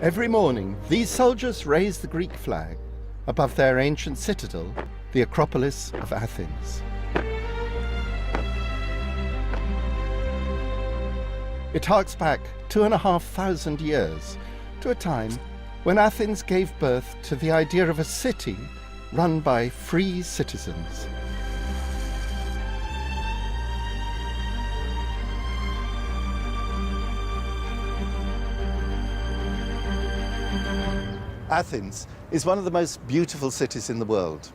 Every morning, these soldiers raise the Greek flag above their ancient citadel, the Acropolis of Athens. It harks back 2,500 years to a time when Athens gave birth to the idea of a city run by free citizens. Athens is one of the most beautiful cities in the world.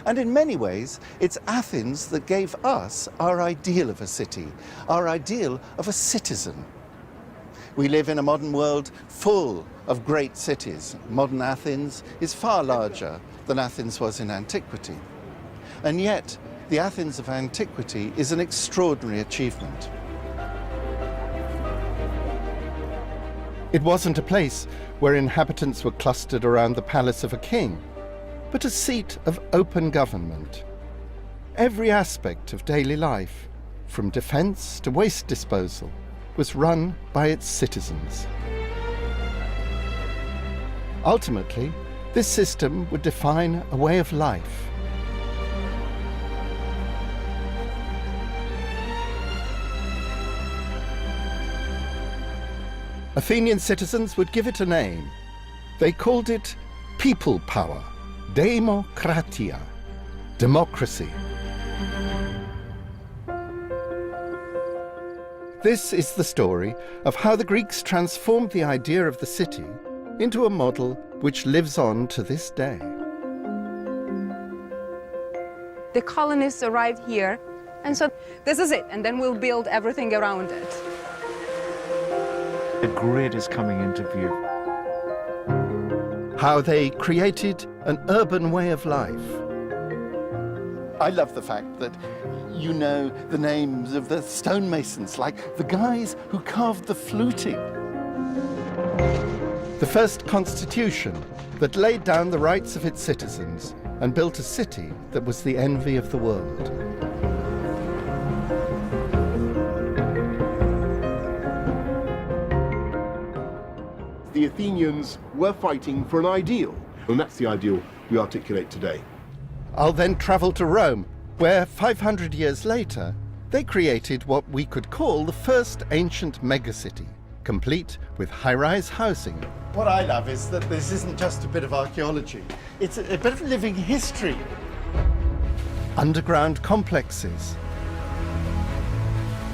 And in many ways, it's Athens that gave us our ideal of a city, our ideal of a citizen. We live in a modern world full of great cities. Modern Athens is far larger than Athens was in antiquity. And yet, the Athens of antiquity is an extraordinary achievement. It wasn't a place where inhabitants were clustered around the palace of a king, but a seat of open government. Every aspect of daily life, from defense to waste disposal, was run by its citizens. Ultimately, this system would define a way of life. Athenian citizens would give it a name. They called it people power, demokratia, democracy. This is the story of how the Greeks transformed the idea of the city into a model which lives on to this day. The colonists arrived here, and so this is it, and then we'll build everything around it. The grid is coming into view. How they created an urban way of life. I love the fact that you know the names of the stonemasons, like the guys who carved the fluting. The first constitution that laid down the rights of its citizens and built a city that was the envy of the world. The Athenians were fighting for an ideal, and that's the ideal we articulate today. I'll then travel to Rome, where 500 years later, they created what we could call the first ancient megacity, complete with high-rise housing. What I love is that this isn't just a bit of archaeology, it's a bit of living history. Underground complexes.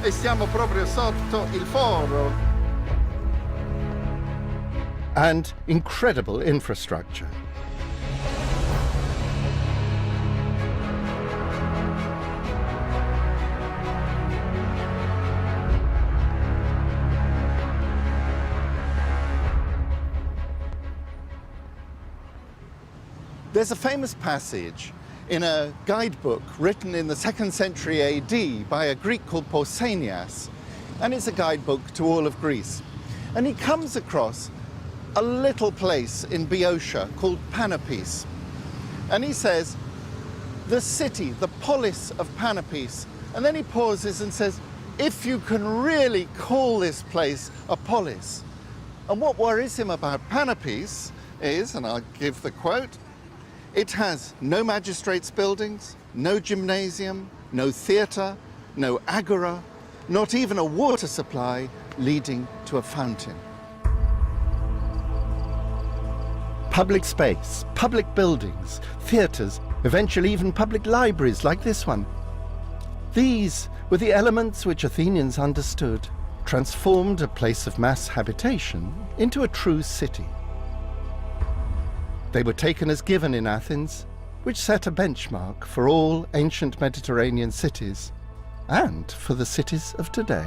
E siamo proprio sotto il foro. And incredible infrastructure. There's a famous passage in a guidebook written in the 2nd century AD by a Greek called Pausanias, and it's a guidebook to all of Greece. And he comes across a little place in Boeotia called Panopes. And he says, the city, the polis of Panopes. And then he pauses and says, if you can really call this place a polis. And what worries him about Panopes is, and I'll give the quote, it has no magistrates' buildings, no gymnasium, no theatre, no agora, not even a water supply leading to a fountain. Public space, public buildings, theatres, eventually even public libraries like this one. These were the elements which Athenians understood, transformed a place of mass habitation into a true city. They were taken as given in Athens, which set a benchmark for all ancient Mediterranean cities and for the cities of today.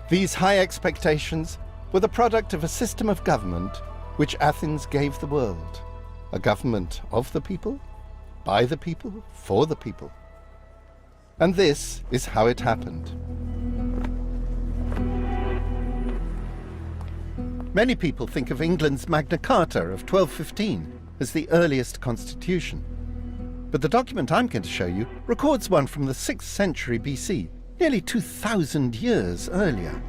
These high expectations were the product of a system of government which Athens gave the world, a government of the people, by the people, for the people. And this is how it happened. Many people think of England's Magna Carta of 1215 as the earliest constitution. But the document I'm going to show you records one from the 6th century BC, nearly 2,000 years earlier.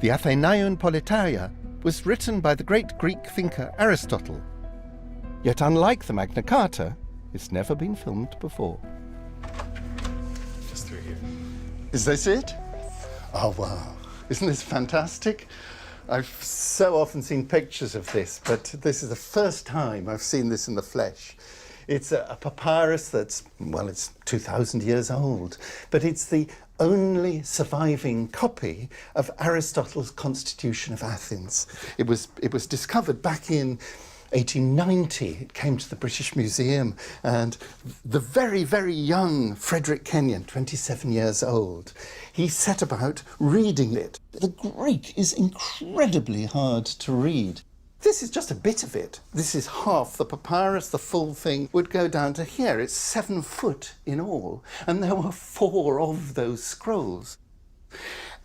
The Athenaion Politeia was written by the great Greek thinker Aristotle. Yet unlike the Magna Carta, it's never been filmed before. Just through here. Is this it? Oh, wow. Isn't this fantastic? I've so often seen pictures of this, but this is the first time I've seen this in the flesh. It's a papyrus that's, well, it's 2,000 years old, but it's the only surviving copy of Aristotle's Constitution of Athens. It was discovered back in 1890. It came to the British Museum, and the very, very young Frederick Kenyon, 27 years old, he set about reading it. The Greek is incredibly hard to read. This is just a bit of it. This is half the papyrus. The full thing would go down to here. It's 7 foot in all, and there were 4 of those scrolls.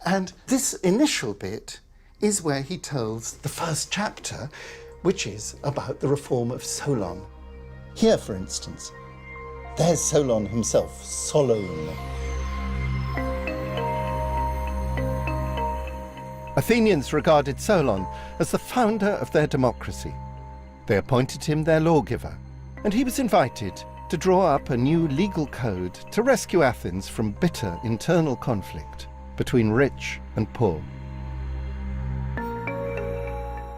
And this initial bit is where he tells the first chapter, which is about the reform of Solon. Here, for instance, there's Solon himself, Solon. Athenians regarded Solon as the founder of their democracy. They appointed him their lawgiver, and he was invited to draw up a new legal code to rescue Athens from bitter internal conflict between rich and poor.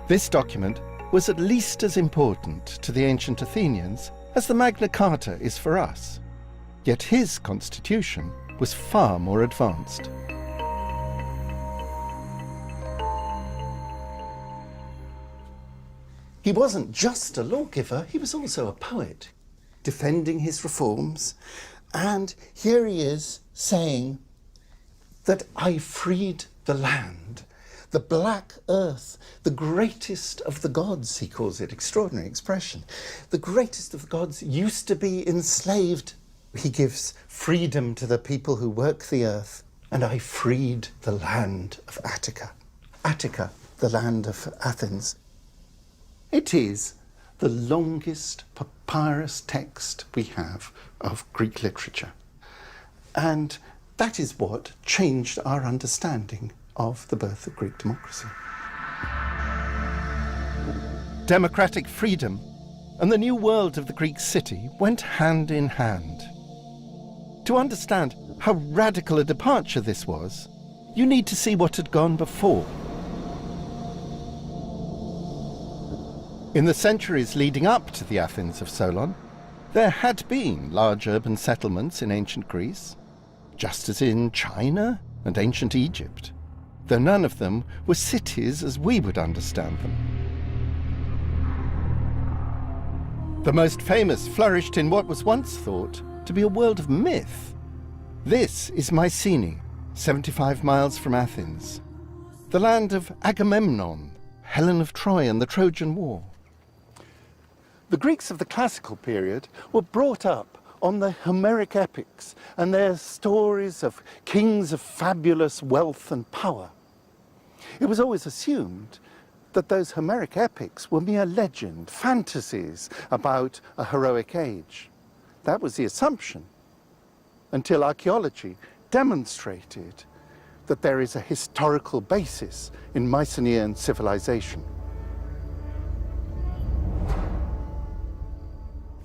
This document was at least as important to the ancient Athenians as the Magna Carta is for us. Yet his constitution was far more advanced. He wasn't just a lawgiver, he was also a poet, defending his reforms. And here he is saying that I freed the land, the black earth, the greatest of the gods, he calls it, extraordinary expression. The greatest of the gods used to be enslaved. He gives freedom to the people who work the earth, and I freed the land of Attica. Attica, the land of Athens. It is the longest papyrus text we have of Greek literature. And that is what changed our understanding of the birth of Greek democracy. Democratic freedom and the new world of the Greek city went hand in hand. To understand how radical a departure this was, you need to see what had gone before. In the centuries leading up to the Athens of Solon, there had been large urban settlements in ancient Greece, just as in China and ancient Egypt, though none of them were cities as we would understand them. The most famous flourished in what was once thought to be a world of myth. This is Mycenae, 75 miles from Athens, the land of Agamemnon, Helen of Troy and the Trojan War. The Greeks of the classical period were brought up on the Homeric epics and their stories of kings of fabulous wealth and power. It was always assumed that those Homeric epics were mere legend, fantasies about a heroic age. That was the assumption, until archaeology demonstrated that there is a historical basis in Mycenaean civilization.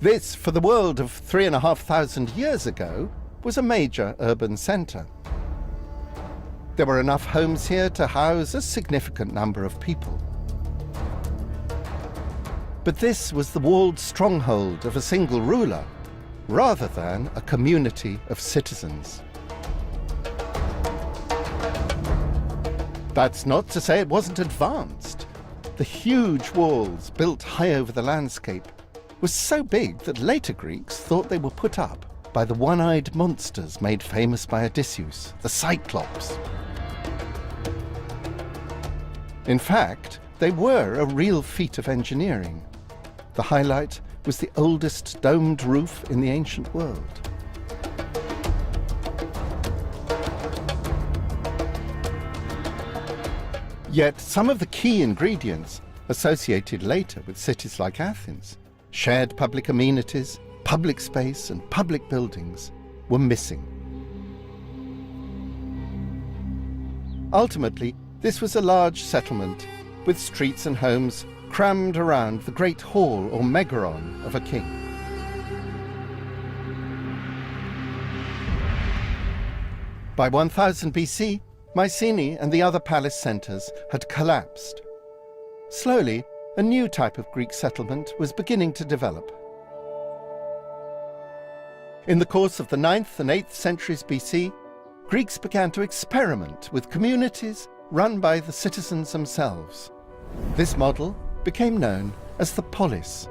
This, for the world of 3,500 years ago, was a major urban centre. There were enough homes here to house a significant number of people. But this was the walled stronghold of a single ruler, rather than a community of citizens. That's not to say it wasn't advanced. The huge walls built high over the landscape was so big that later Greeks thought they were put up by the one-eyed monsters made famous by Odysseus, the Cyclops. In fact, they were a real feat of engineering. The highlight was the oldest domed roof in the ancient world. Yet some of the key ingredients associated later with cities like Athens, shared public amenities, public space and public buildings, were missing. Ultimately, This was a large settlement with streets and homes crammed around the great hall or megaron of a king. By 1000 BC, Mycenae and the other palace centres had collapsed. Slowly, a new type of Greek settlement was beginning to develop. In the course of the 9th and 8th centuries BC, Greeks began to experiment with communities run by the citizens themselves. This model became known as the polis.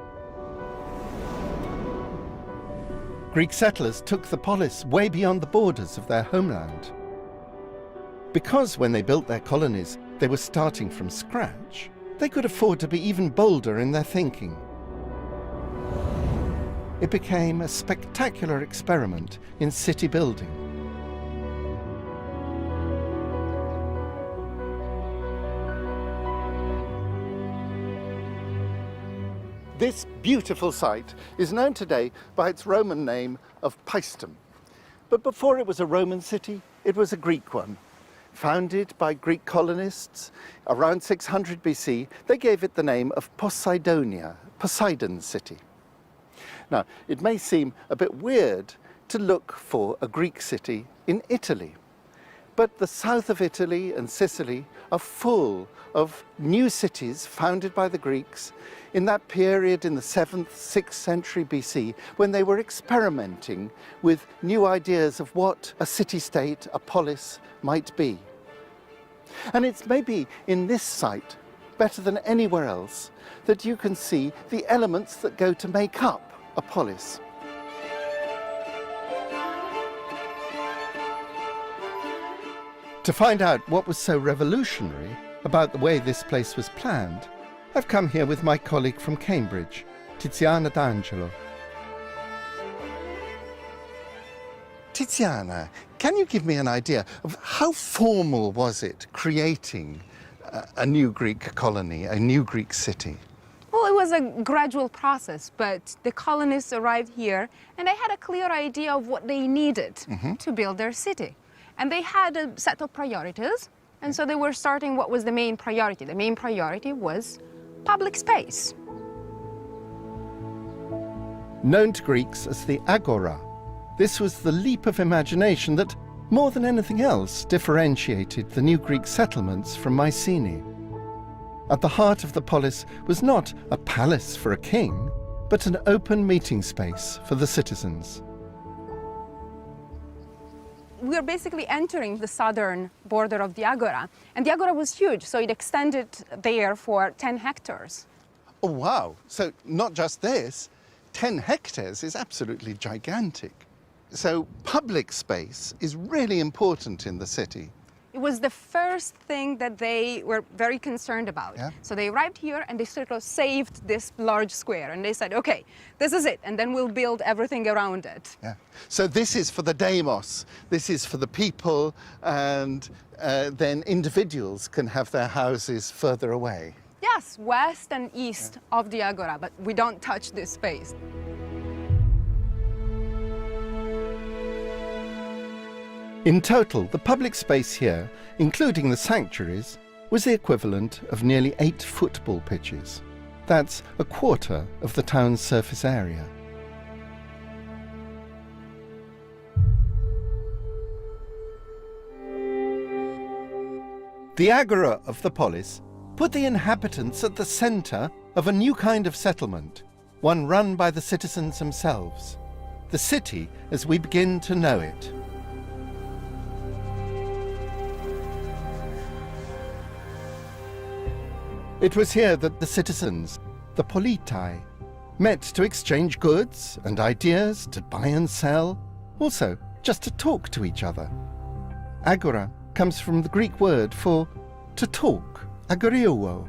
Greek settlers took the polis way beyond the borders of their homeland. Because when they built their colonies, they were starting from scratch, they could afford to be even bolder in their thinking. It became a spectacular experiment in city building. This beautiful site is known today by its Roman name of Paestum. But before it was a Roman city, it was a Greek one. Founded by Greek colonists around 600 BC, they gave it the name of Poseidonia, Poseidon city. Now, it may seem a bit weird to look for a Greek city in Italy, but the south of Italy and Sicily are full of new cities founded by the Greeks in that period in the 7th, 6th century BC, when they were experimenting with new ideas of what a city-state, a polis, might be. And it's maybe in this site, better than anywhere else, that you can see the elements that go to make up a polis. To find out what was so revolutionary about the way this place was planned, I've come here with my colleague from Cambridge, Tiziana D'Angelo. Tiziana, can you give me an idea of how formal was it creating a new Greek colony, a new Greek city? Well, it was a gradual process, but the colonists arrived here and they had a clear idea of what they needed to build their city. And they had a set of priorities, and so they were starting what was the main priority. The main priority was public space. Known to Greeks as the agora, this was the leap of imagination that, more than anything else, differentiated the new Greek settlements from Mycenae. At the heart of the polis was not a palace for a king, but an open meeting space for the citizens. We are basically entering the southern border of the agora, and the agora was huge, so it extended there for 10 hectares. Oh, wow. So not just this, 10 hectares is absolutely gigantic. So public space is really important in the city. It was the first thing that they were very concerned about. Yeah. So they arrived here and they sort of saved this large square, and they said, okay, this is it, and then we'll build everything around it. Yeah. So this is for the demos, this is for the people, and then individuals can have their houses further away. Yes, west and east of the agora, but we don't touch this space. In total, the public space here, including the sanctuaries, was the equivalent of nearly 8 football pitches. That's a quarter of the town's surface area. The agora of the polis put the inhabitants at the centre of a new kind of settlement, one run by the citizens themselves. The city as we begin to know it. It was here that the citizens, the politai, met to exchange goods and ideas, to buy and sell, also just to talk to each other. Agora comes from the Greek word for to talk, agoriouo.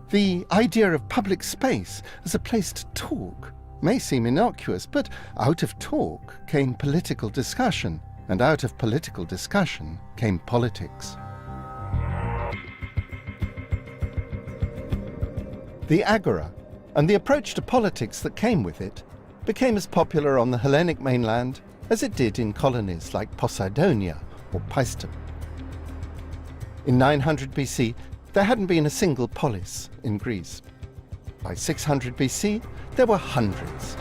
The idea of public space as a place to talk may seem innocuous, but out of talk came political discussion, and out of political discussion came politics. The agora, and the approach to politics that came with it, became as popular on the Hellenic mainland as it did in colonies like Poseidonia or Paestum. In 900 BC, there hadn't been a single polis in Greece. By 600 BC, there were hundreds.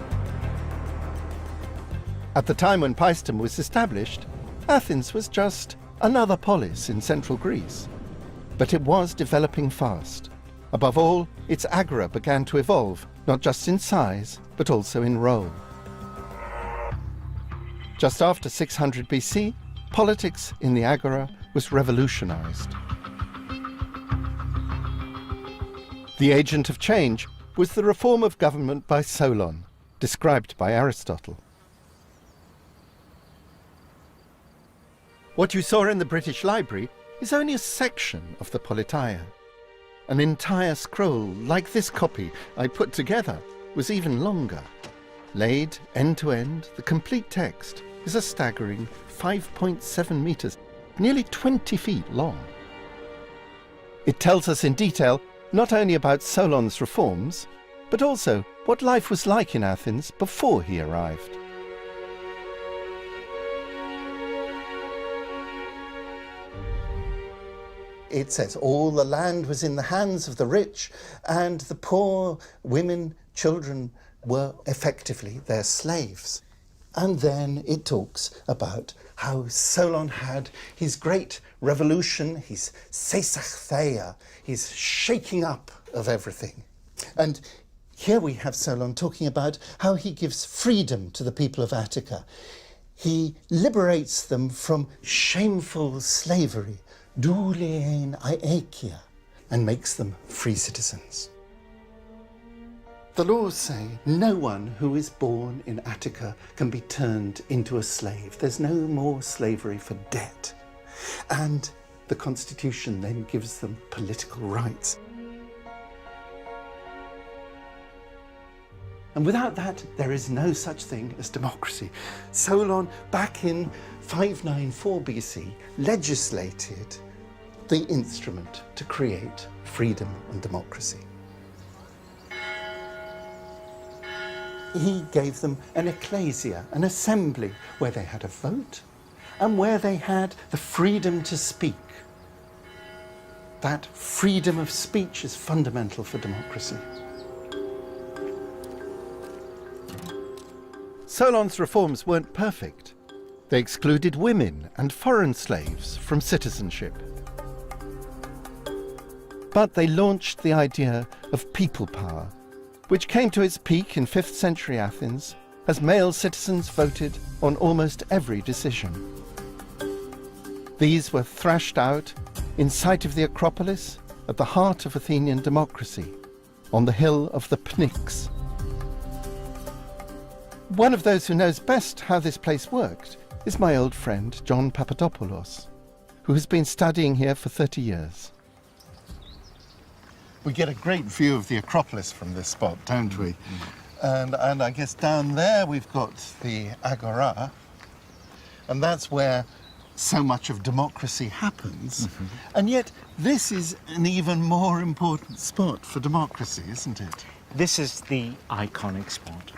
At the time when Paestum was established, Athens was just another polis in central Greece. But it was developing fast. Above all, its agora began to evolve, not just in size, but also in role. Just after 600 BC, politics in the agora was revolutionized. The agent of change was the reform of government by Solon, described by Aristotle. What you saw in the British Library is only a section of the Politeia. An entire scroll, like this copy I put together, was even longer. Laid end to end, the complete text is a staggering 5.7 meters, nearly 20 feet long. It tells us in detail not only about Solon's reforms, but also what life was like in Athens before he arrived. It says all the land was in the hands of the rich, and the poor, women, children were effectively their slaves. And then it talks about how Solon had his great revolution, his seisachtheia, his shaking up of everything. And here we have Solon talking about how he gives freedom to the people of Attica. He liberates them from shameful slavery, doulein aekia, and makes them free citizens. The laws say no one who is born in Attica can be turned into a slave. There's no more slavery for debt. And the constitution then gives them political rights. And without that, there is no such thing as democracy. Solon, back in 594 BC, legislated the instrument to create freedom and democracy. He gave them an ecclesia, an assembly, where they had a vote and where they had the freedom to speak. That freedom of speech is fundamental for democracy. Solon's reforms weren't perfect. They excluded women and foreign slaves from citizenship. But they launched the idea of people power, which came to its peak in 5th century Athens as male citizens voted on almost every decision. These were thrashed out in sight of the Acropolis at the heart of Athenian democracy, on the hill of the Pnyx. One of those who knows best how this place worked is my old friend John Papadopoulos, who has been studying here for 30 years. We get a great view of the Acropolis from this spot, don't we? And I guess down there we've got the Agora, and that's where so much of democracy happens. And yet this is an even more important spot for democracy, isn't it? This is the iconic spot.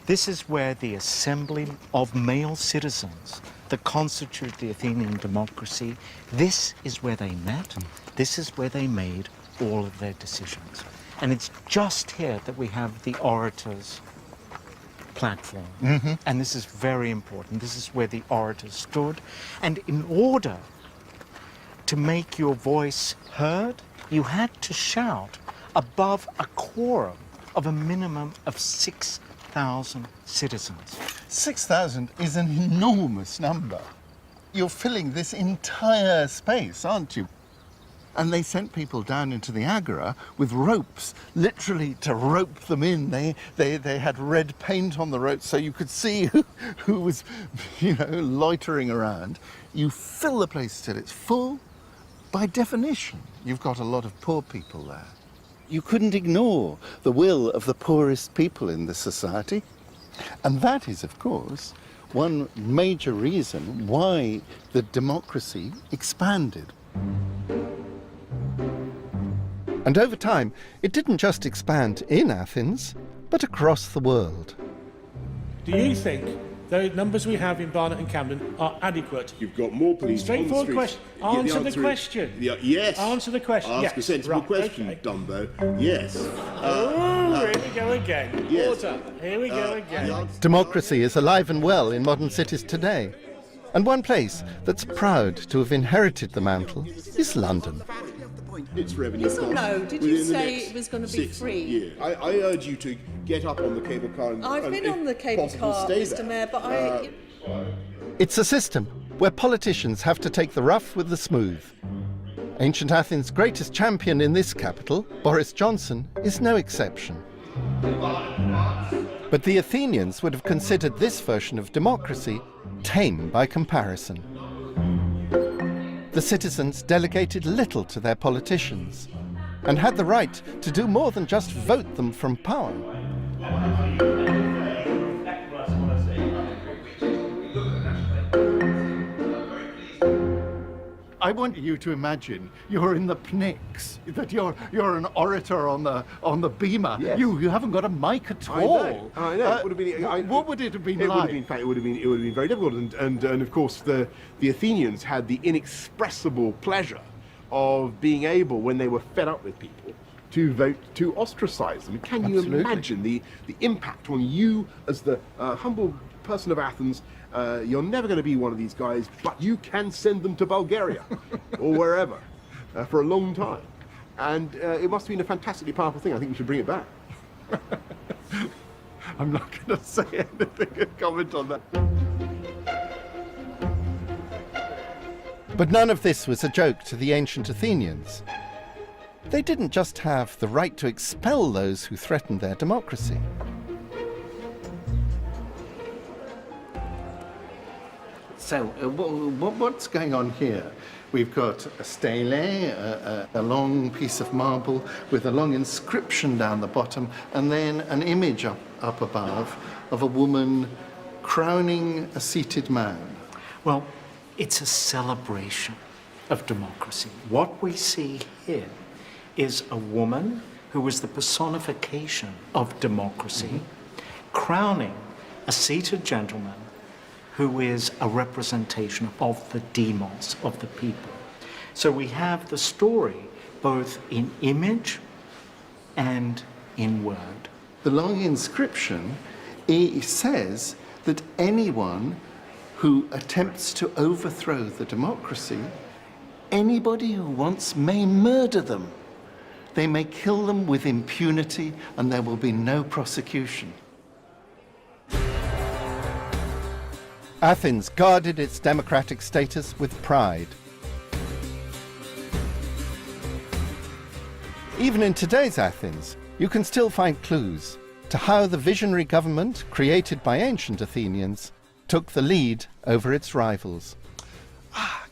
This is where the assembly of male citizens that constitute the Athenian democracy, this is where they met, this is where they made all of their decisions. And it's just here that we have the orator's platform. And this is very important. This is where the orator stood. And in order to make your voice heard, you had to shout above a quorum of a minimum of 6,000 citizens. 6,000 is an enormous number. You're filling this entire space, aren't you? And they sent people down into the Agora with ropes, literally to rope them in. They had red paint on the ropes so you could see who was, loitering around. You fill the place till it's full. By definition, you've got a lot of poor people there. You couldn't ignore the will of the poorest people in the society. And that is, of course, one major reason why the democracy expanded. And over time, it didn't just expand in Athens, but across the world. Do you think The numbers we have in Barnet and Camden are adequate. You've got more police Straightforward on the streets. question. Answer the question. Yes. Answer the question. Ask Yes. a sensible Right, question, okay. Dumbo. Yes. Here we go again. Yes. Order. Here we go again. Democracy is alive and well in modern cities today. And one place that's proud to have inherited the mantle is London. Its revenue Yes or costs no? Did you within the say next it was gonna be 6 free? years. I urge you to get up on the cable car and I've been if on the cable possible, car, stay Mr. there. Mayor, but I. It's a system where politicians have to take the rough with the smooth. Ancient Athens' greatest champion in this capital, Boris Johnson, is no exception. But the Athenians would have considered this version of democracy tame by comparison. The citizens delegated little to their politicians and had the right to do more than just vote them from power. I want you to imagine you're in the Pnyx, that you're an orator on the beamer. Yes. You haven't got a mic at all. I know. It would have been, what would it have been It like? would have been very difficult, and of course the Athenians had the inexpressible pleasure of being able, when they were fed up with people, to vote to ostracize them. Can you Absolutely. imagine the impact on you as the humble person of Athens? You're never going to be one of these guys, but you can send them to Bulgaria or wherever for a long time. And it must have been a fantastically powerful thing. I think we should bring it back. I'm not going to say anything or comment on that. But none of this was a joke to the ancient Athenians. They didn't just have the right to expel those who threatened their democracy. So, what's going on here? We've got a stele, a long piece of marble with a long inscription down the bottom, and then an image up above of a woman crowning a seated man. Well, it's a celebration of democracy. What we see here is a woman who was the personification of democracy, crowning a seated gentleman who is a representation of the demos, of the people. So we have the story both in image and in word. The long inscription says that anyone who attempts to overthrow the democracy, anybody who wants may murder them. They may kill them with impunity and there will be no prosecution. Athens guarded its democratic status with pride. Even in today's Athens, you can still find clues to how the visionary government created by ancient Athenians took the lead over its rivals.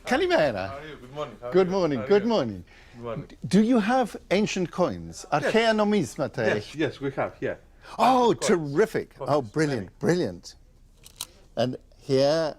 Kalimera. How are you? Good morning. Good morning, good morning. Good morning. Do you have ancient coins? Archaea numismata? Yes, we have, yeah. Oh, Coins. terrific. Coins, Oh, brilliant, brilliant. And here,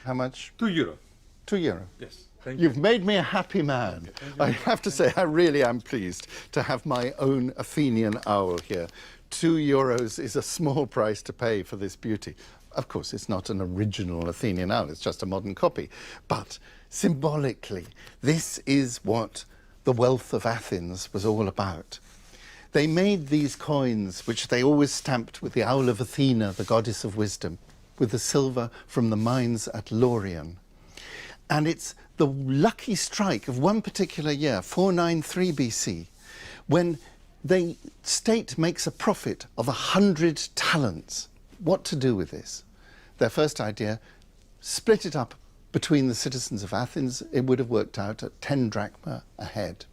how much? €2. €2. Yes. Thank You've made me a happy man. I have to say, I really am pleased to have my own Athenian owl here. €2 is a small price to pay for this beauty. Of course, it's not an original Athenian owl, it's just a modern copy. But symbolically, this is what the wealth of Athens was all about. They made these coins, which they always stamped with the owl of Athena, the goddess of wisdom, with the silver from the mines at Laurion. And it's the lucky strike of one particular year, 493 BC, when the state makes a profit of 100 talents. What to do with this? Their first idea, split it up between the citizens of Athens. It would have worked out at 10 drachma a head.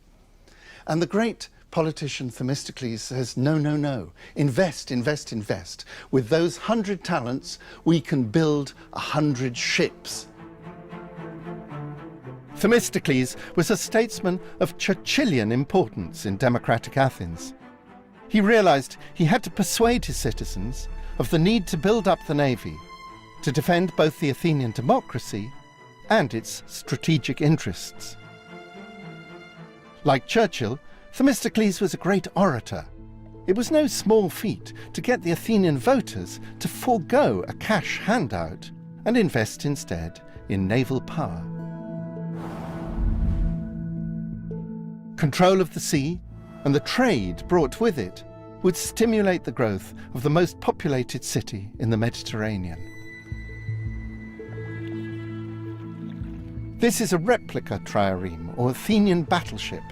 And the great politician Themistocles says, no, no, no, invest, invest, invest. With those 100 talents, we can build 100 ships. Themistocles was a statesman of Churchillian importance in democratic Athens. He realized he had to persuade his citizens of the need to build up the navy to defend both the Athenian democracy and its strategic interests. Like Churchill, Themistocles was a great orator, It was no small feat to get the Athenian voters to forego a cash handout and invest instead in naval power. Control of the sea and the trade brought with it would stimulate the growth of the most populated city in the Mediterranean. This is a replica trireme, or Athenian battleship.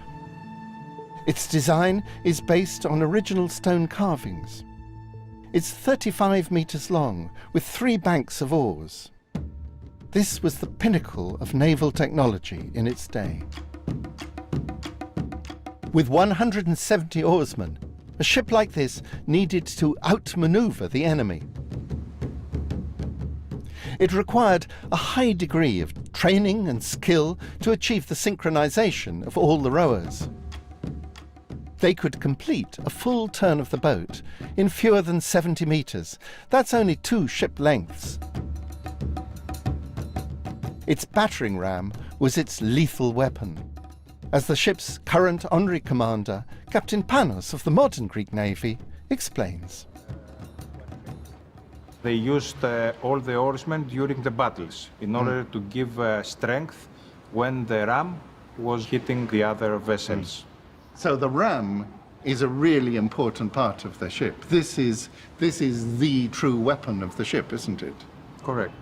Its design is based on original stone carvings. It's 35 meters long, with 3 banks of oars. This was the pinnacle of naval technology in its day. With 170 oarsmen, a ship like this needed to outmaneuver the enemy. It required a high degree of training and skill to achieve the synchronization of all the rowers. They could complete a full turn of the boat in fewer than 70 meters. That's only 2 ship lengths. Its battering ram was its lethal weapon. As the ship's current honorary commander, Captain Panos of the modern Greek Navy, explains. They used all the oarsmen during the battles in order to give strength when the ram was hitting the other vessels. So the ram is a really important part of the ship. This is the true weapon of the ship, isn't it? Correct.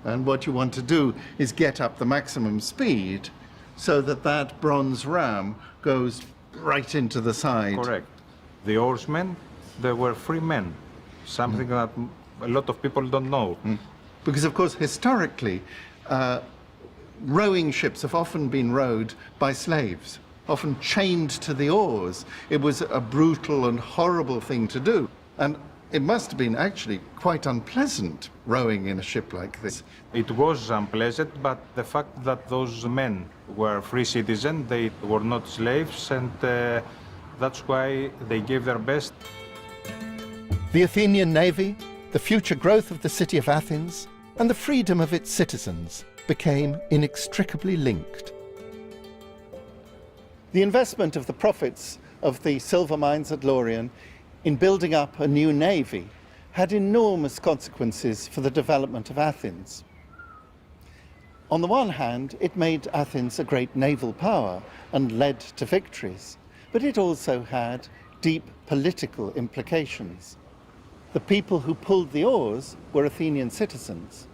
And what you want to do is get up the maximum speed so that that bronze ram goes right into the side. Correct. The oarsmen, they were free men, something that a lot of people don't know. Because, of course, historically, rowing ships have often been rowed by slaves, often chained to the oars. It was a brutal and horrible thing to do. And it must have been actually quite unpleasant rowing in a ship like this. It was unpleasant, but the fact that those men were free citizens, they were not slaves, and that's why they gave their best. The Athenian navy, the future growth of the city of Athens, and the freedom of its citizens became inextricably linked. The investment of the profits of the silver mines at Laurion in building up a new navy had enormous consequences for the development of Athens. On the one hand, it made Athens a great naval power and led to victories, but it also had deep political implications. The people who pulled the oars were Athenian citizens,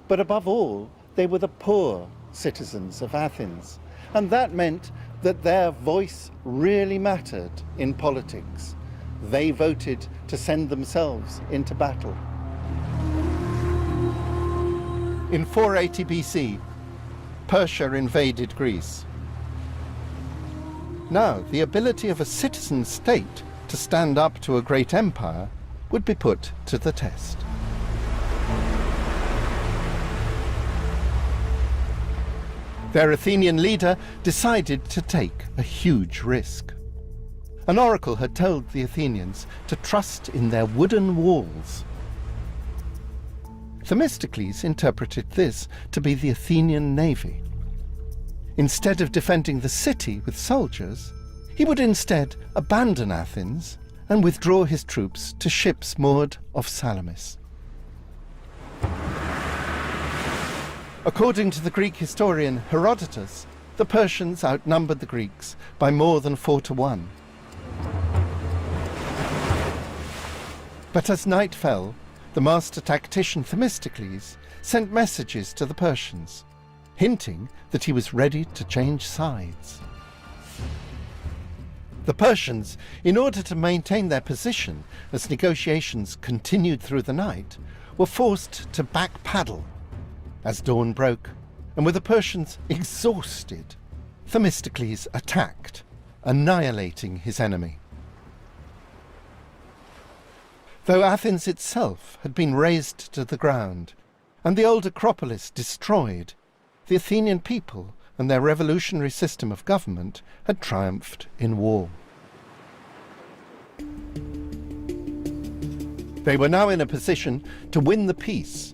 but above all, they were the poor citizens of Athens, and that meant that their voice really mattered in politics. They voted to send themselves into battle. In 480 BC, Persia invaded Greece. Now, the ability of a citizen state to stand up to a great empire would be put to the test. Their Athenian leader decided to take a huge risk. An oracle had told the Athenians to trust in their wooden walls. Themistocles interpreted this to be the Athenian navy. Instead of defending the city with soldiers, he would instead abandon Athens and withdraw his troops to ships moored off Salamis. According to the Greek historian Herodotus, the Persians outnumbered the Greeks by more than 4-1. But as night fell, the master tactician Themistocles sent messages to the Persians, hinting that he was ready to change sides. The Persians, in order to maintain their position as negotiations continued through the night, were forced to back paddle. As dawn broke, and with the Persians exhausted, Themistocles attacked, annihilating his enemy. Though Athens itself had been razed to the ground, and the old Acropolis destroyed, the Athenian people and their revolutionary system of government had triumphed in war. They were now in a position to win the peace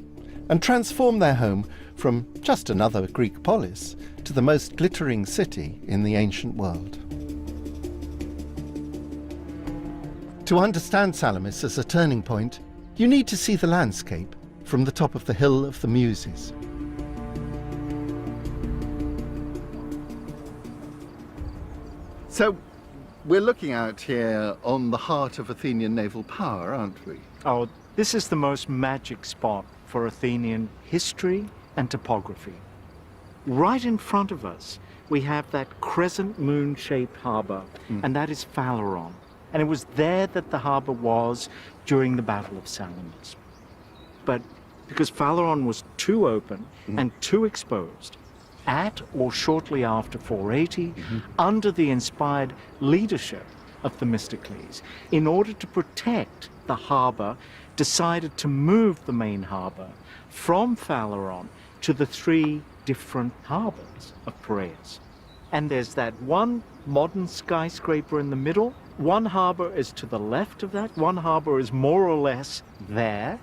and transform their home from just another Greek polis to the most glittering city in the ancient world. To understand Salamis as a turning point, you need to see the landscape from the top of the Hill of the Muses. So, we're looking out here on the heart of Athenian naval power, aren't we? Oh, this is the most magic spot for Athenian history and topography. Right in front of us, we have that crescent moon-shaped harbour, and that is Phaleron. And it was there that the harbour was during the Battle of Salamis. But because Phaleron was too open and too exposed, at or shortly after 480, under the inspired leadership of Themistocles, in order to protect the harbour, decided to move the main harbour from Phaleron to the three different harbours of Piraeus. And there's that one modern skyscraper in the middle. One harbour is to the left of that, one harbour is more or less there,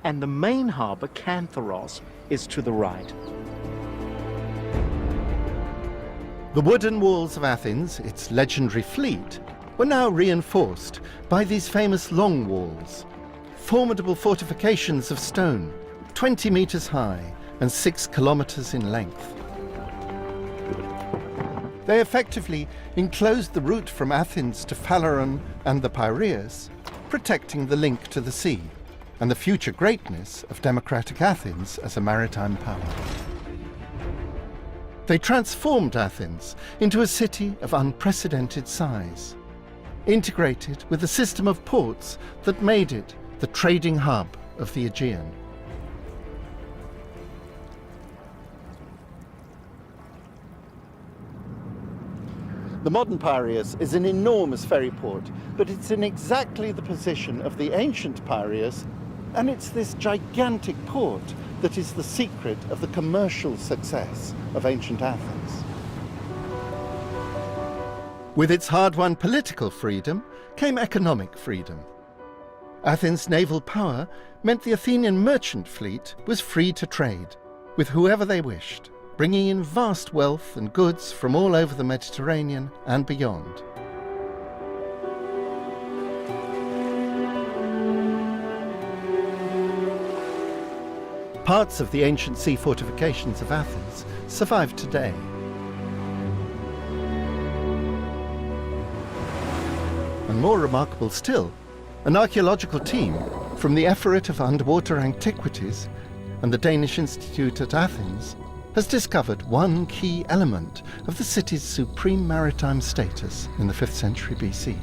and the main harbour, Cantharos, is to the right. The wooden walls of Athens, its legendary fleet, were now reinforced by these famous long walls, formidable fortifications of stone, 20 meters high and 6 kilometers in length. They effectively enclosed the route from Athens to Phaleron and the Piraeus, protecting the link to the sea and the future greatness of democratic Athens as a maritime power. They transformed Athens into a city of unprecedented size, integrated with a system of ports that made it the trading hub of the Aegean. The modern Piraeus is an enormous ferry port, but it's in exactly the position of the ancient Piraeus, and it's this gigantic port that is the secret of the commercial success of ancient Athens. With its hard-won political freedom came economic freedom. Athens' naval power meant the Athenian merchant fleet was free to trade with whoever they wished, bringing in vast wealth and goods from all over the Mediterranean and beyond. Parts of the ancient sea fortifications of Athens survive today. And more remarkable still, an archaeological team from the Effort of Underwater Antiquities and the Danish Institute at Athens has discovered one key element of the city's supreme maritime status in the 5th century BC: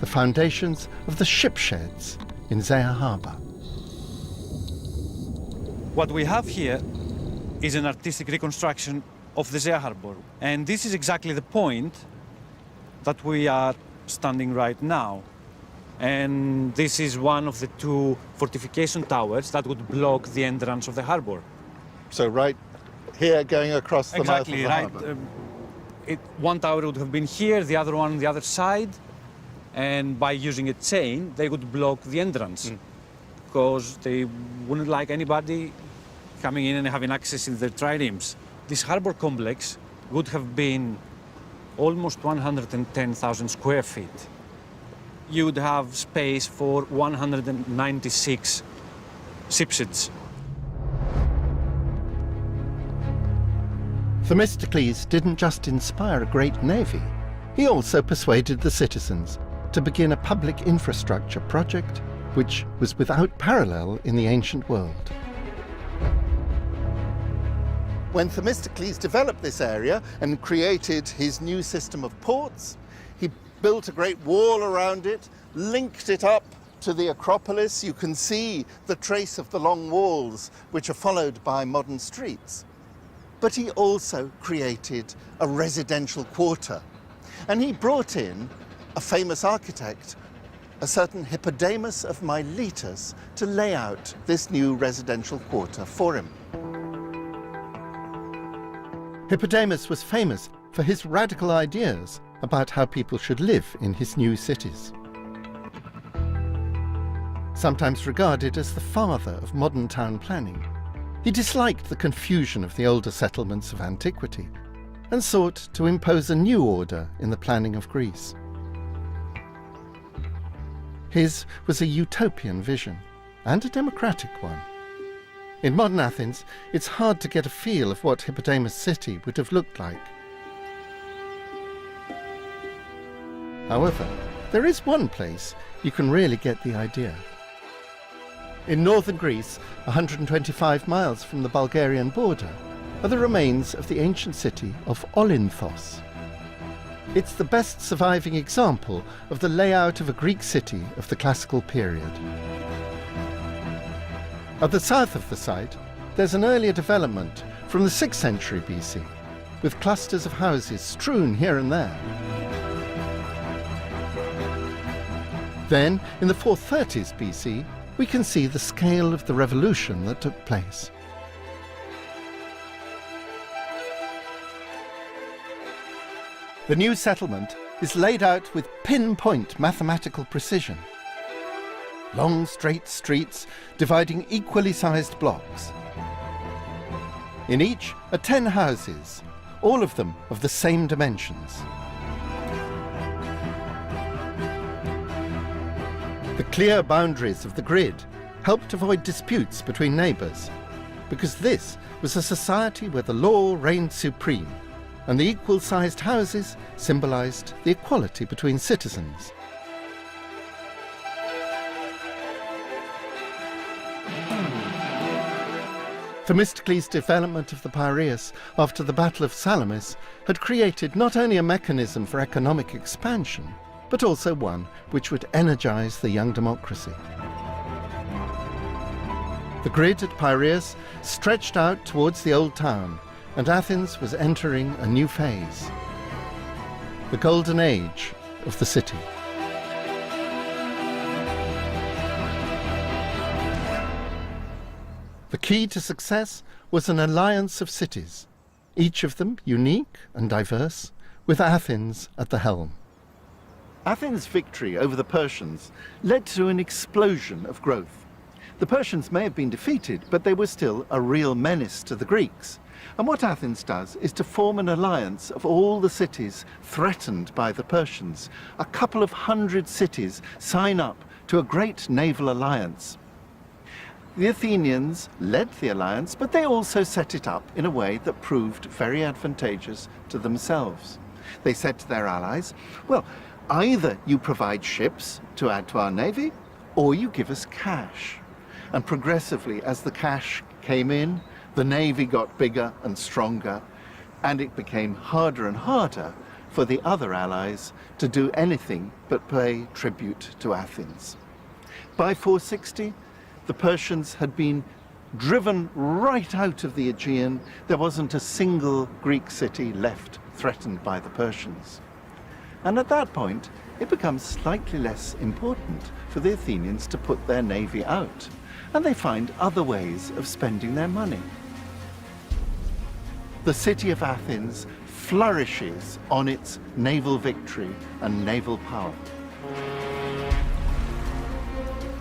the foundations of the ship sheds in Zea Harbour. What we have here is an artistic reconstruction of the Zea Harbor. And this is exactly the point that we are standing right now. And this is one of the two fortification towers that would block the entrance of the harbor. So right here going across the mouth of the right. harbour. One tower would have been here, the other one on the other side. And by using a chain, they would block the entrance. Because they wouldn't like anybody coming in and having access in their triremes. This harbor complex would have been almost 110,000 square feet. You would have space for 196 shipsheds. Themistocles didn't just inspire a great navy, he also persuaded the citizens to begin a public infrastructure project which was without parallel in the ancient world. When Themistocles developed this area and created his new system of ports, he built a great wall around it, linked it up to the Acropolis. You can see the trace of the long walls, which are followed by modern streets. But he also created a residential quarter. And he brought in a famous architect, a certain Hippodamus of Miletus, to lay out this new residential quarter for him. Hippodamus was famous for his radical ideas about how people should live in his new cities. Sometimes regarded as the father of modern town planning, he disliked the confusion of the older settlements of antiquity and sought to impose a new order in the planning of Greece. His was a utopian vision, and a democratic one. In modern Athens, it's hard to get a feel of what Hippodamus' city would have looked like. However, there is one place you can really get the idea. In northern Greece, 125 miles from the Bulgarian border, are the remains of the ancient city of Olynthos. It's the best surviving example of the layout of a Greek city of the classical period. At the south of the site, there's an earlier development from the 6th century BC, with clusters of houses strewn here and there. Then, in the 430s BC, we can see the scale of the revolution that took place. The new settlement is laid out with pinpoint mathematical precision. Long straight streets dividing equally sized blocks. In each are 10 houses, all of them of the same dimensions. The clear boundaries of the grid helped avoid disputes between neighbours, because this was a society where the law reigned supreme, and the equal-sized houses symbolised the equality between citizens. Themistocles' development of the Piraeus after the Battle of Salamis had created not only a mechanism for economic expansion, but also one which would energise the young democracy. The grid at Piraeus stretched out towards the old town, and Athens was entering a new phase, the golden age of the city. The key to success was an alliance of cities, each of them unique and diverse, with Athens at the helm. Athens' victory over the Persians led to an explosion of growth. The Persians may have been defeated, but they were still a real menace to the Greeks. And what Athens does is to form an alliance of all the cities threatened by the Persians. A couple of hundred cities sign up to a great naval alliance. The Athenians led the alliance, but they also set it up in a way that proved very advantageous to themselves. They said to their allies, well, either you provide ships to add to our navy, or you give us cash. And progressively, as the cash came in, the navy got bigger and stronger, and it became harder and harder for the other allies to do anything but pay tribute to Athens. By 460, the Persians had been driven right out of the Aegean. There wasn't a single Greek city left threatened by the Persians. And at that point, it becomes slightly less important for the Athenians to put their navy out, and they find other ways of spending their money. The city of Athens flourishes on its naval victory and naval power.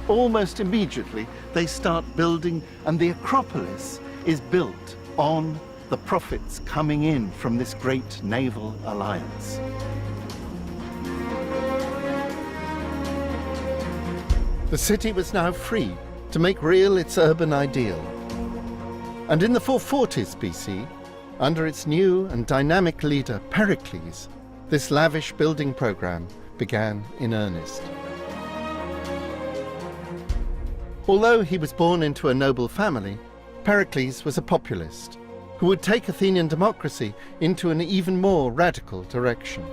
Almost immediately, they start building, and the Acropolis is built on the profits coming in from this great naval alliance. The city was now free to make real its urban ideal. And in the 440s BC, under its new and dynamic leader Pericles, this lavish building program began in earnest. Although he was born into a noble family, Pericles was a populist who would take Athenian democracy into an even more radical direction.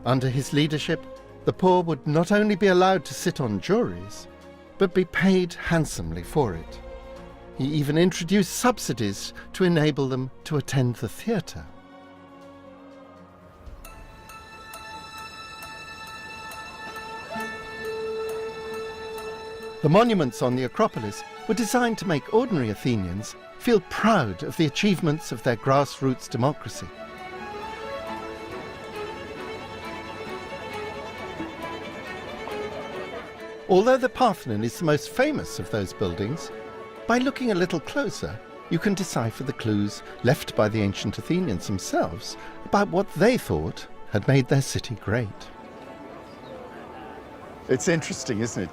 Under his leadership, the poor would not only be allowed to sit on juries, but be paid handsomely for it. He even introduced subsidies to enable them to attend the theatre. The monuments on the Acropolis were designed to make ordinary Athenians feel proud of the achievements of their grassroots democracy. Although the Parthenon is the most famous of those buildings, by looking a little closer, you can decipher the clues left by the ancient Athenians themselves about what they thought had made their city great. It's interesting, isn't it?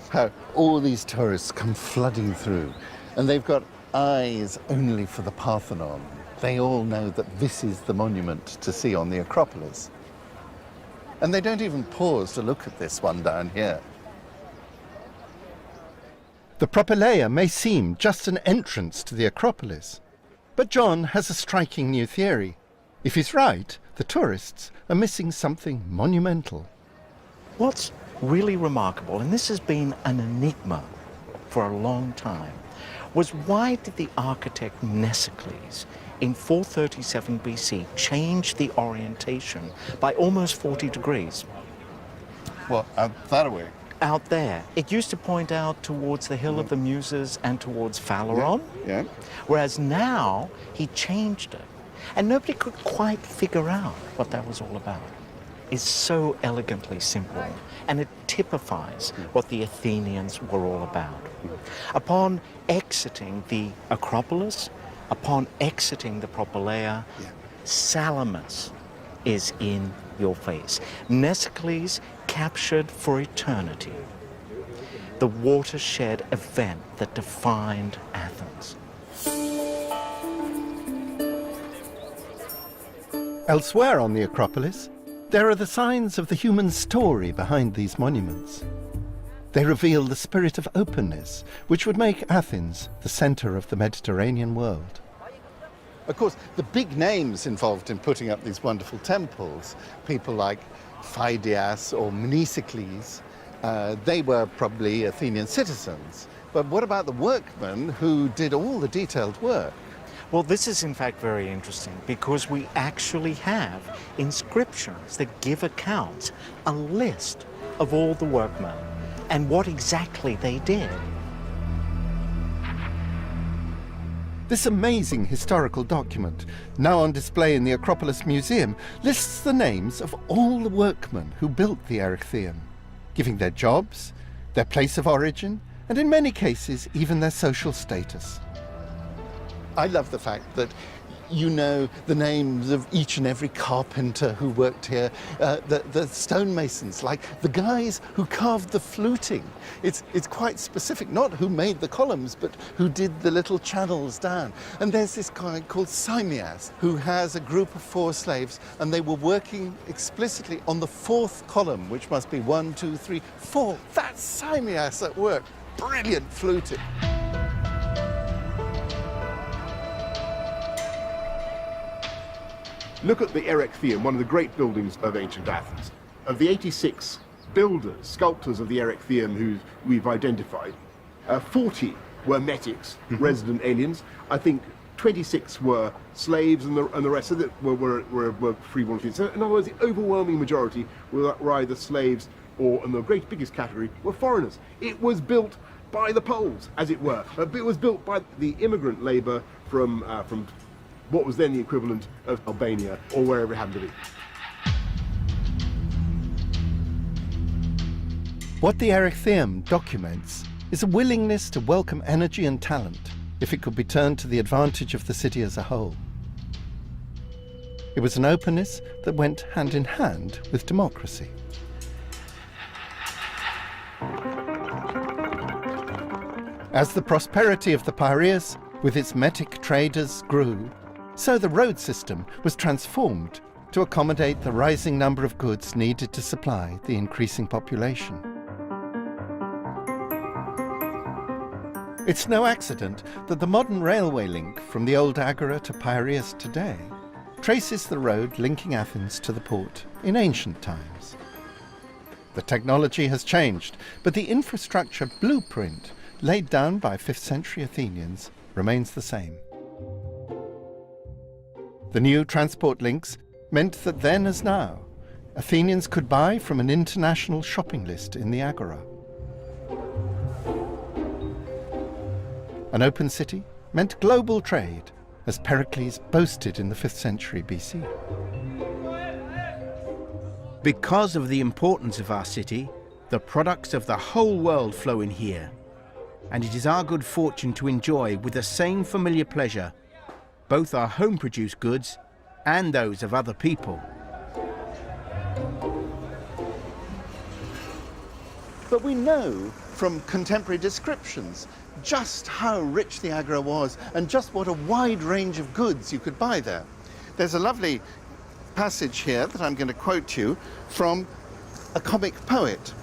How all these tourists come flooding through, and they've got eyes only for the Parthenon. They all know that this is the monument to see on the Acropolis. And they don't even pause to look at this one down here. The Propylaea may seem just an entrance to the Acropolis, but John has a striking new theory. If he's right, the tourists are missing something monumental. What's really remarkable, and this has been an enigma for a long time, was why did the architect Mnesicles in 437 BC change the orientation by almost 40 degrees? Well, out that way. Out there. It used to point out towards the Hill of the Muses and towards Phaleron, Yeah. whereas now he changed it. And nobody could quite figure out what that was all about. It's so elegantly simple, and it typifies what the Athenians were all about. Upon exiting the Acropolis, upon exiting the Propylaea, Salamis is in your face. Mnesicles captured for eternity the watershed event that defined Athens. Elsewhere on the Acropolis, there are the signs of the human story behind these monuments. They reveal the spirit of openness, which would make Athens the centre of the Mediterranean world. Of course, the big names involved in putting up these wonderful temples, people like Phidias or Mnesicles, they were probably Athenian citizens. But what about the workmen who did all the detailed work? Well, this is in fact very interesting because we actually have inscriptions that give accounts, a list of all the workmen and what exactly they did. This amazing historical document, now on display in the Acropolis Museum, lists the names of all the workmen who built the Erechtheion, giving their jobs, their place of origin, and in many cases, even their social status. I love the fact that you know the names of each and every carpenter who worked here, the stonemasons, like the guys who carved the fluting. It's quite specific, not who made the columns, but who did the little channels down. And there's this guy called Simmias, who has a group of 4 slaves, and they were working explicitly on the 4th column, which must be 1, 2, 3, 4. That's Simmias at work. Brilliant fluting. Look at the Erechtheion, one of the great buildings of ancient Athens. Of the 86 builders, sculptors of the Erechtheion who we've identified, 40 were metics, resident aliens. I think 26 were slaves, and the rest of it were free-born Athenians. So in other words, the overwhelming majority were either slaves or, in the biggest category, were foreigners. It was built by the Poles, as it were. It was built by the immigrant labour from what was then the equivalent of Albania, or wherever it happened to be. What the Erechtheion documents is a willingness to welcome energy and talent if it could be turned to the advantage of the city as a whole. It was an openness that went hand in hand with democracy. As the prosperity of the Piraeus, with its metic traders, grew, so the road system was transformed to accommodate the rising number of goods needed to supply the increasing population. It's no accident that the modern railway link from the old Agora to Piraeus today traces the road linking Athens to the port in ancient times. The technology has changed, but the infrastructure blueprint laid down by 5th century Athenians remains the same. The new transport links meant that then as now, Athenians could buy from an international shopping list in the Agora. An open city meant global trade, as Pericles boasted in the 5th century BC. Because of the importance of our city, the products of the whole world flow in here, and it is our good fortune to enjoy with the same familiar pleasure both our home-produced goods and those of other people. But we know from contemporary descriptions just how rich the Agora was and just what a wide range of goods you could buy there. There's a lovely passage here that I'm going to quote you from a comic poet.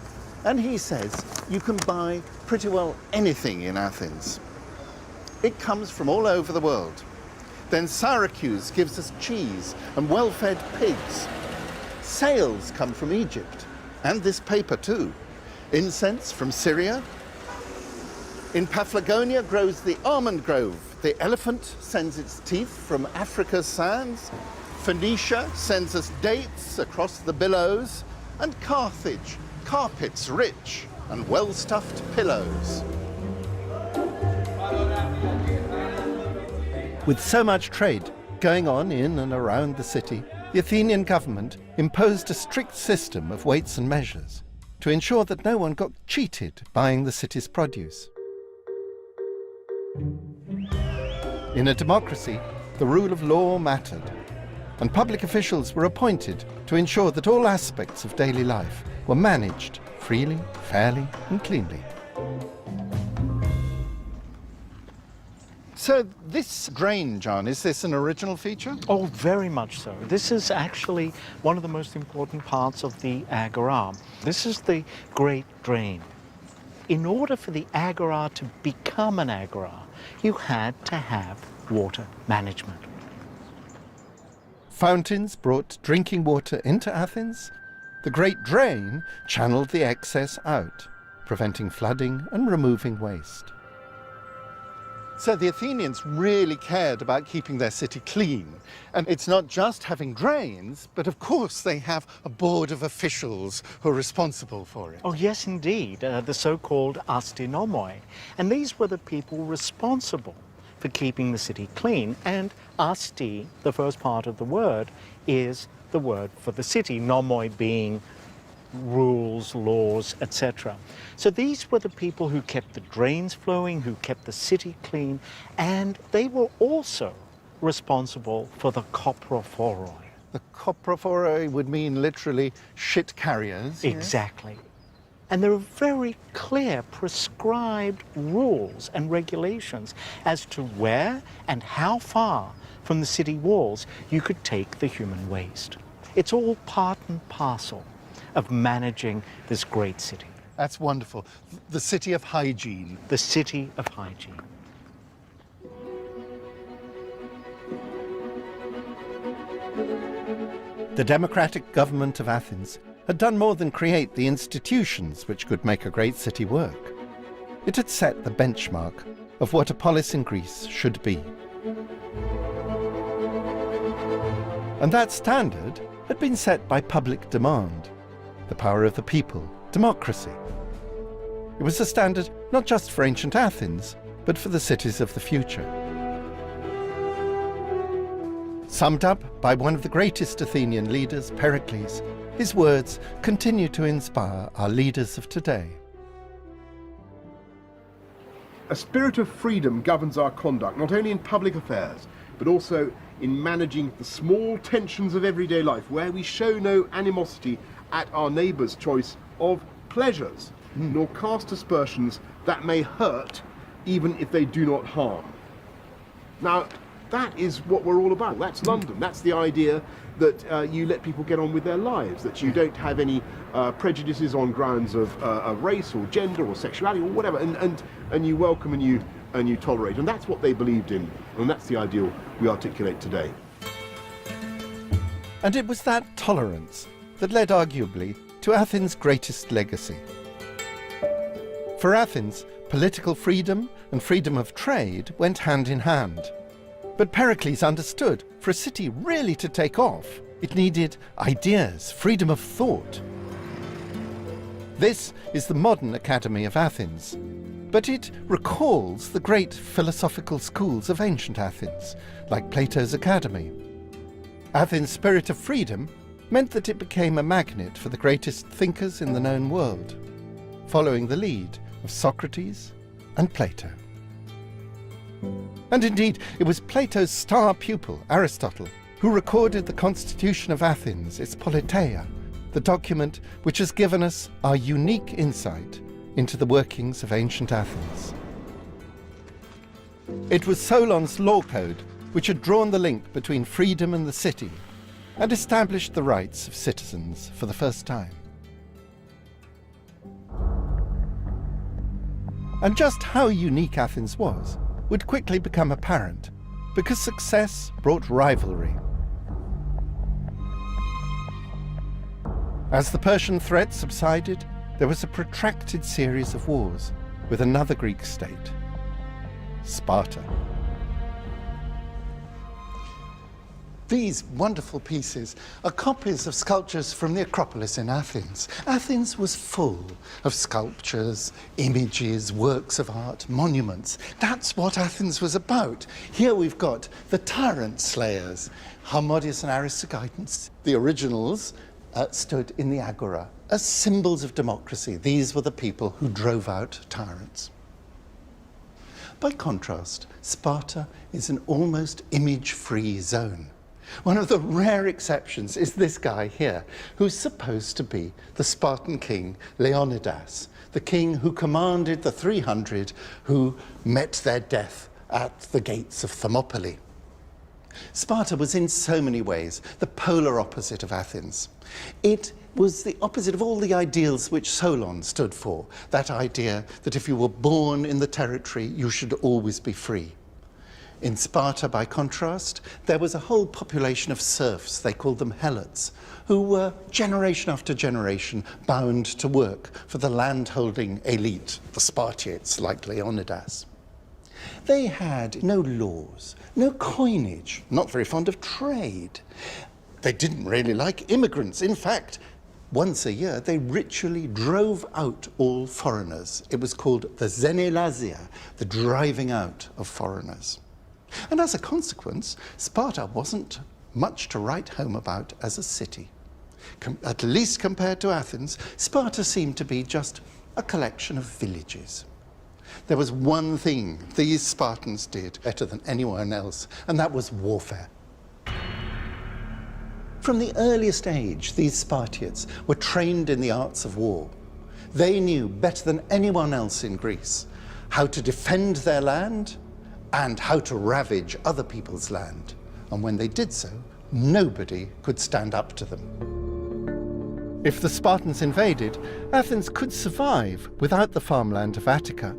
And he says you can buy pretty well anything in Athens. It comes from all over the world. Then Syracuse gives us cheese and well-fed pigs. Sails come from Egypt, and this paper too. Incense from Syria. In Paphlagonia grows the almond grove. The elephant sends its teeth from Africa's sands. Phoenicia sends us dates across the billows. And Carthage, carpets rich and well-stuffed pillows. With so much trade going on in and around the city, the Athenian government imposed a strict system of weights and measures to ensure that no one got cheated buying the city's produce. In a democracy, the rule of law mattered, and public officials were appointed to ensure that all aspects of daily life were managed freely, fairly, and cleanly. So this grain, John, is this an original feature? Oh, very much so. This is actually one of the most important parts of the Agora. This is the Great Drain. In order for the Agora to become an Agora, you had to have water management. Fountains brought drinking water into Athens. The Great Drain channeled the excess out, preventing flooding and removing waste. So the Athenians really cared about keeping their city clean. And it's not just having drains, but of course they have a board of officials who are responsible for it. Oh, yes, indeed, the so-called astynomoi. And these were the people responsible for keeping the city clean. And asti, the first part of the word, is the word for the city, nomoi being rules, laws, etc. So these were the people who kept the drains flowing, who kept the city clean, and they were also responsible for the koprophoroi. The koprophoroi would mean literally shit carriers. Exactly. And there are very clear prescribed rules and regulations as to where and how far from the city walls you could take the human waste. It's all part and parcel of managing this great city. That's wonderful. The city of hygiene. The city of hygiene. The democratic government of Athens had done more than create the institutions which could make a great city work. It had set the benchmark of what a polis in Greece should be. And that standard had been set by public demand, the power of the people, democracy. It was a standard not just for ancient Athens, but for the cities of the future. Summed up by one of the greatest Athenian leaders, Pericles, his words continue to inspire our leaders of today. A spirit of freedom governs our conduct, not only in public affairs, but also in managing the small tensions of everyday life, where we show no animosity at our neighbour's choice of pleasures, nor cast aspersions that may hurt, even if they do not harm. Now, that is what we're all about. That's London. That's the idea that you let people get on with their lives, that you don't have any prejudices on grounds of race or gender or sexuality or whatever, and you welcome and you tolerate. And that's what they believed in, and that's the ideal we articulate today. And it was that tolerance that led arguably to Athens' greatest legacy. For Athens, political freedom and freedom of trade went hand in hand. But Pericles understood, for a city really to take off, it needed ideas, freedom of thought. This is the modern Academy of Athens, but it recalls the great philosophical schools of ancient Athens, like Plato's Academy. Athens' spirit of freedom meant that it became a magnet for the greatest thinkers in the known world, following the lead of Socrates and Plato. And indeed, it was Plato's star pupil, Aristotle, who recorded the constitution of Athens, its politeia, the document which has given us our unique insight into the workings of ancient Athens. It was Solon's law code which had drawn the link between freedom and the city and established the rights of citizens for the first time. And just how unique Athens was would quickly become apparent, because success brought rivalry. As the Persian threat subsided, there was a protracted series of wars with another Greek state, Sparta. These wonderful pieces are copies of sculptures from the Acropolis in Athens. Athens was full of sculptures, images, works of art, monuments. That's what Athens was about. Here we've got the tyrant slayers, Harmodius and Aristogeiton. The originals stood in the agora as symbols of democracy. These were the people who drove out tyrants. By contrast, Sparta is an almost image-free zone. One of the rare exceptions is this guy here, who's supposed to be the Spartan king Leonidas, the king who commanded the 300 who met their death at the gates of Thermopylae. Sparta was in so many ways the polar opposite of Athens. It was the opposite of all the ideals which Solon stood for, that idea that if you were born in the territory, you should always be free. In Sparta, by contrast, there was a whole population of serfs, they called them helots, who were generation after generation bound to work for the land-holding elite, the Spartiates like Leonidas. They had no laws, no coinage, not very fond of trade. They didn't really like immigrants. In fact, once a year, they ritually drove out all foreigners. It was called the xenelasia, the driving out of foreigners. And as a consequence, Sparta wasn't much to write home about as a city. At least compared to Athens, Sparta seemed to be just a collection of villages. There was one thing these Spartans did better than anyone else, and that was warfare. From the earliest age, these Spartiates were trained in the arts of war. They knew better than anyone else in Greece how to defend their land and how to ravage other people's land. And when they did so, nobody could stand up to them. If the Spartans invaded, Athens could survive without the farmland of Attica,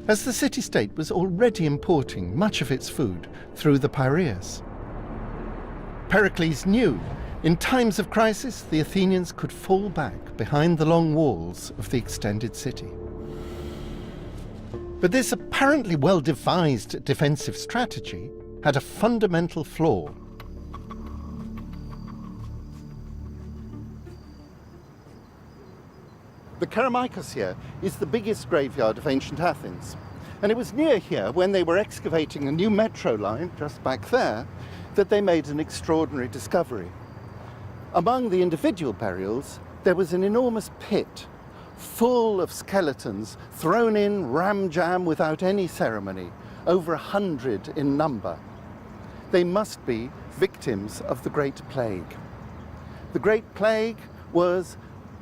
as the city-state was already importing much of its food through the Piraeus. Pericles knew in times of crisis the Athenians could fall back behind the long walls of the extended city. But this apparently well-devised defensive strategy had a fundamental flaw. The Kerameikos here is the biggest graveyard of ancient Athens. And it was near here, when they were excavating a new metro line, just back there, that they made an extraordinary discovery. Among the individual burials, there was an enormous pit full of skeletons thrown in ram-jam without any ceremony, over 100 in number. They must be victims of the Great Plague. The Great Plague was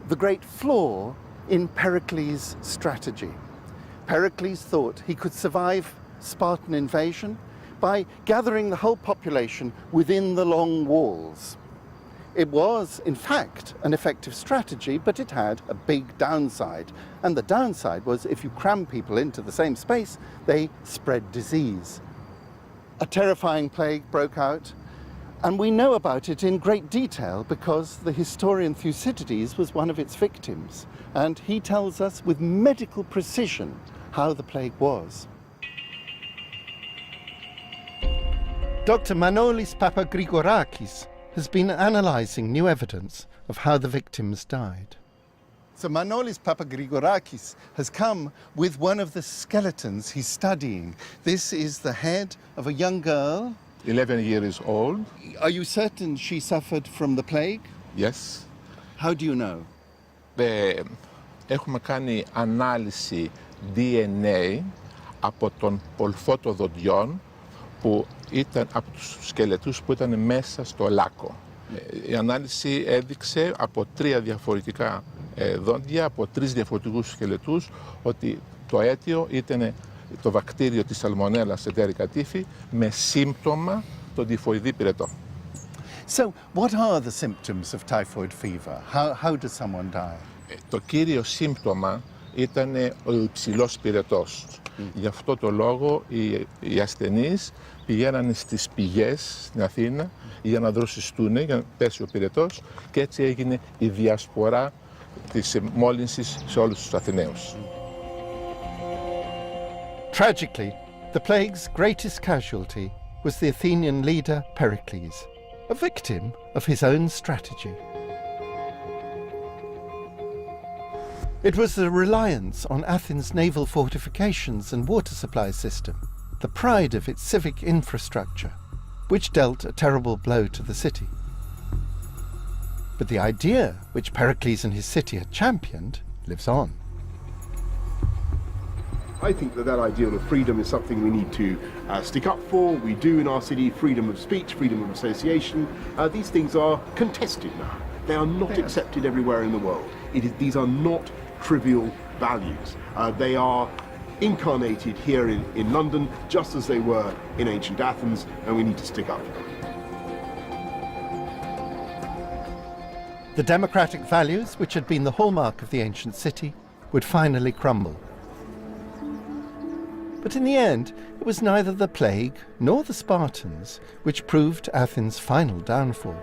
the great flaw in Pericles' strategy. Pericles thought he could survive Spartan invasion by gathering the whole population within the long walls. It was, in fact, an effective strategy, but it had a big downside. And the downside was if you cram people into the same space, they spread disease. A terrifying plague broke out, and we know about it in great detail because the historian Thucydides was one of its victims, and he tells us with medical precision how the plague was. Dr. Manolis Papagrigorakis has been analysing new evidence of how the victims died. So Manolis Papagrigorakis has come with one of the skeletons he's studying. This is the head of a young girl. 11 years old. Are you certain she suffered from the plague? Yes. How do you know? Έχουμε κάνει ανάλυση DNA από τον πολφό των δοντιών που ήταν από τους σκελετούς που ήταν μέσα στο λάκκο. Η ανάλυση έδειξε από 3 διαφορετικά δόντια, από 3 διαφορετικούς σκελετούς, ότι το αίτιο ήταν το βακτήριο της σαλμονέλας εντερικά τύφη με σύμπτωμα τον τυφοειδή πυρετό. So, what are the symptoms of typhoid fever? How does someone die? Το κύριο σύμπτωμα ήταν ο υψηλός πυρετός. Γι' αυτό το λόγο οι ασθενείς πηγαίνανε στις πηγές στην Αθήνα για να δροσιστούν, για να πέσει ο πυρετός, και έτσι έγινε η διασπορά της μόλυνσης σε όλους τους Αθηναίους. Tragically, the plague's greatest casualty was the Athenian leader Pericles, a victim of his own strategy. It was the reliance on Athens' naval fortifications and water supply system, the pride of its civic infrastructure, which dealt a terrible blow to the city. But the idea which Pericles and his city had championed lives on. I think that ideal of freedom is something we need to stick up for. We do in our city: freedom of speech, freedom of association. These things are contested now. They are not accepted everywhere in the world. These are not trivial values. They are incarnated here in London just as they were in ancient Athens, and we need to stick up for them. The democratic values which had been the hallmark of the ancient city would finally crumble. But in the end, it was neither the plague nor the Spartans which proved Athens' final downfall.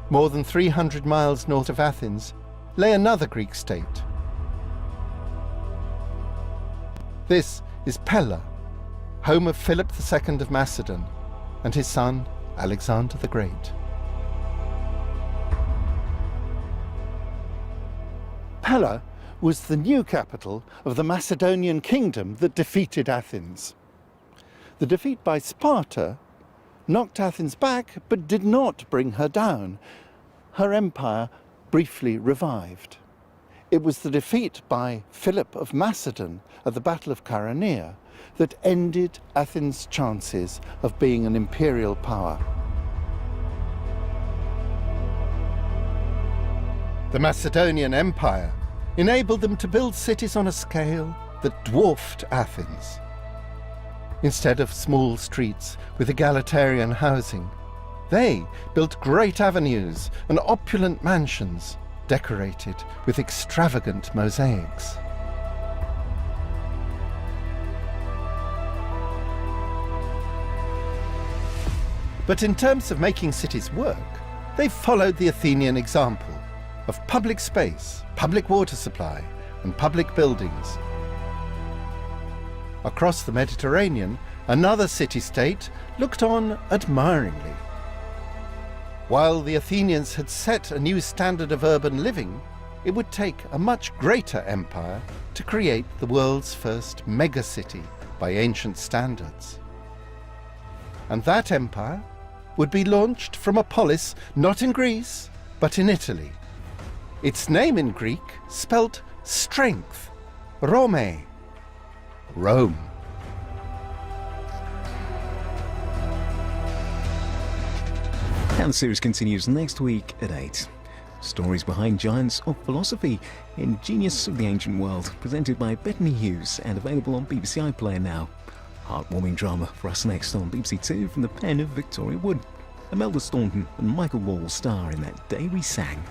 More than 300 miles north of Athens lay another Greek state. This is Pella, home of Philip II of Macedon and his son Alexander the Great. Pella was the new capital of the Macedonian kingdom that defeated Athens. The defeat by Sparta knocked Athens back but did not bring her down. Her empire briefly revived. It was the defeat by Philip of Macedon at the Battle of Chaeronea that ended Athens' chances of being an imperial power. The Macedonian Empire enabled them to build cities on a scale that dwarfed Athens. Instead of small streets with egalitarian housing, they built great avenues and opulent mansions decorated with extravagant mosaics. But in terms of making cities work, they followed the Athenian example of public space, public water supply, and public buildings. Across the Mediterranean, another city-state looked on admiringly. While the Athenians had set a new standard of urban living, it would take a much greater empire to create the world's first megacity by ancient standards. And that empire would be launched from a polis not in Greece, but in Italy. Its name in Greek spelt strength, Rome, Rome. And the series continues next week at 8. Stories behind giants of philosophy in Genius of the Ancient World, presented by Bethany Hughes and available on BBC iPlayer now. Heartwarming drama for us next on BBC Two from the pen of Victoria Wood. Imelda Staunton and Michael Wall star in That Day We Sang.